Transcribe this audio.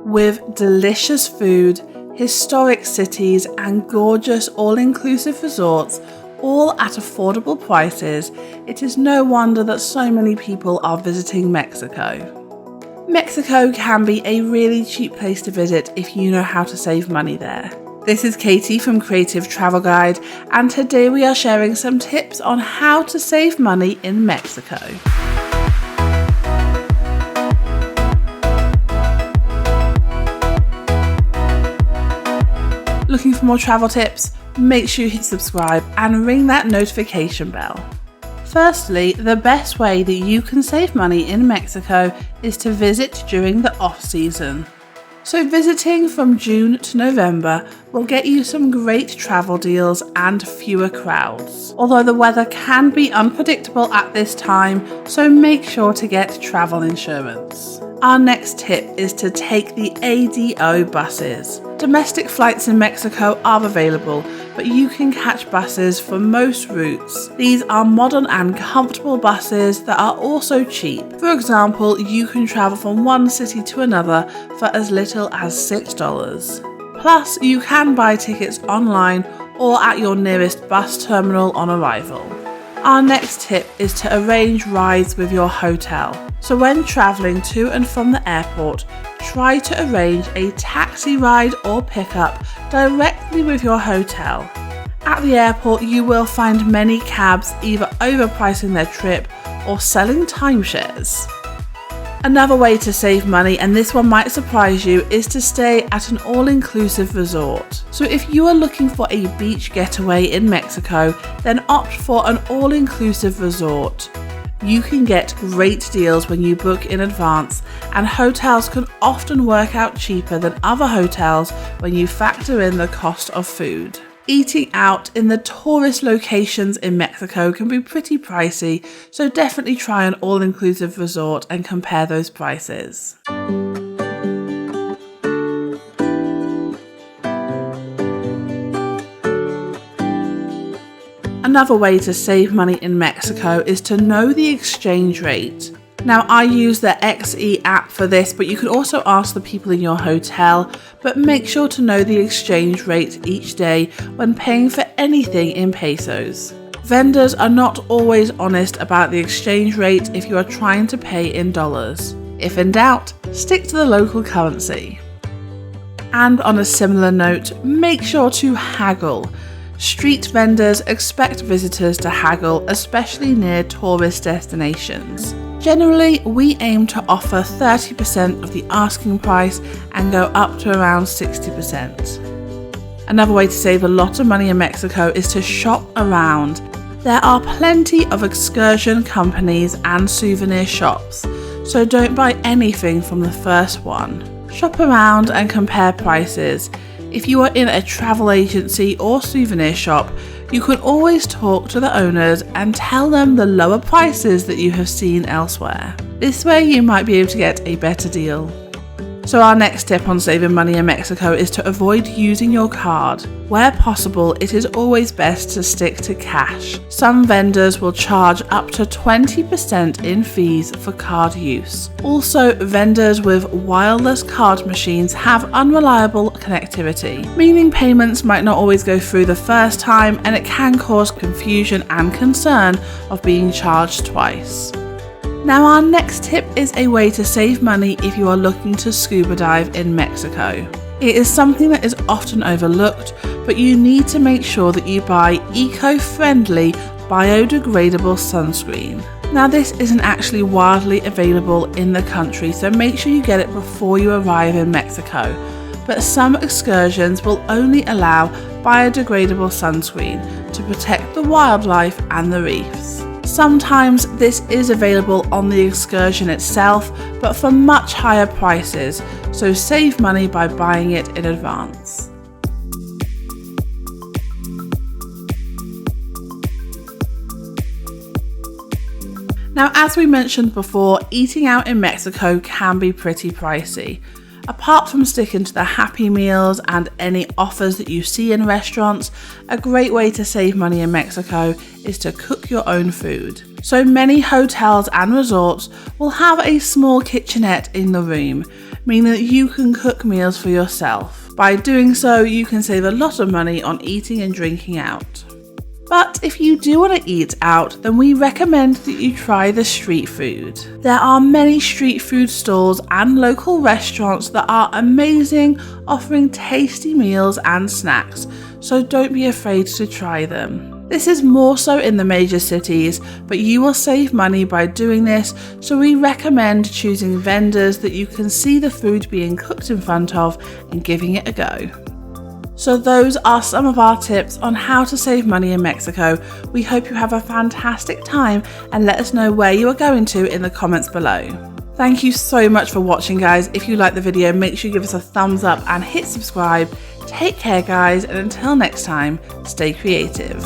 With delicious food, historic cities and gorgeous all-inclusive resorts, all at affordable prices, it is no wonder that so many people are visiting Mexico. Mexico can be a really cheap place to visit if you know how to save money there. This is Katie from Creative Travel Guide, and today we are sharing some tips on how to save money in Mexico. Looking for more travel tips? Make sure you hit subscribe and ring that notification bell. Firstly, the best way that you can save money in Mexico is to visit during the off-season. So visiting from June to November will get you some great travel deals and fewer crowds. Although the weather can be unpredictable at this time, so make sure to get travel insurance. Our next tip is to take the ADO buses. Domestic flights in Mexico are available, but you can catch buses for most routes. These are modern and comfortable buses that are also cheap. For example, you can travel from one city to another for as little as $6. Plus, you can buy tickets online or at your nearest bus terminal on arrival. Our next tip is to arrange rides with your hotel. So when travelling to and from the airport, try to arrange a taxi ride or pickup directly with your hotel. At the airport, you will find many cabs either overpricing their trip or selling timeshares. Another way to save money, and this one might surprise you, is to stay at an all-inclusive resort. So if you are looking for a beach getaway in Mexico, then opt for an all-inclusive resort. You can get great deals when you book in advance, and hotels can often work out cheaper than other hotels when you factor in the cost of food. Eating out in the tourist locations in Mexico can be pretty pricey, so definitely try an all-inclusive resort and compare those prices. Another way to save money in Mexico is to know the exchange rate. Now, I use the XE app for this, but you can also ask the people in your hotel, but make sure to know the exchange rate each day when paying for anything in pesos. Vendors are not always honest about the exchange rate if you are trying to pay in dollars. If in doubt, stick to the local currency. And on a similar note, make sure to haggle. Street vendors expect visitors to haggle, especially near tourist destinations. Generally, we aim to offer 30% of the asking price and go up to around 60%. Another way to save a lot of money in Mexico is to shop around. There are plenty of excursion companies and souvenir shops, so don't buy anything from the first one. Shop around and compare prices. If you are in a travel agency or souvenir shop, you can always talk to the owners and tell them the lower prices that you have seen elsewhere. This way you might be able to get a better deal. So our next tip on saving money in Mexico is to avoid using your card. Where possible, it is always best to stick to cash. Some vendors will charge up to 20% in fees for card use. Also, vendors with wireless card machines have unreliable connectivity, meaning payments might not always go through the first time, and it can cause confusion and concern of being charged twice. Now, our next tip is a way to save money if you are looking to scuba dive in Mexico. It is something that is often overlooked, but you need to make sure that you buy eco-friendly, biodegradable sunscreen. Now, this isn't actually widely available in the country, so make sure you get it before you arrive in Mexico. But some excursions will only allow biodegradable sunscreen to protect the wildlife and the reefs. Sometimes this is available on the excursion itself, but for much higher prices, so save money by buying it in advance. Now, as we mentioned before, eating out in Mexico can be pretty pricey. Apart from sticking to the Happy Meals and any offers that you see in restaurants, a great way to save money in Mexico is to cook your own food. So many hotels and resorts will have a small kitchenette in the room. meaning that you can cook meals for yourself. By doing so, you can save a lot of money on eating and drinking out. But if you do want to eat out, then we recommend that you try the street food. There are many street food stalls and local restaurants that are amazing, offering tasty meals and snacks, so don't be afraid to try them. This is more so in the major cities, but you will save money by doing this, so we recommend choosing vendors that you can see the food being cooked in front of and giving it a go. So those are some of our tips on how to save money in Mexico. We hope you have a fantastic time and let us know where you are going to in the comments below. Thank you so much for watching, guys. If you liked the video, make sure you give us a thumbs up and hit subscribe. Take care, guys, and until next time, stay creative.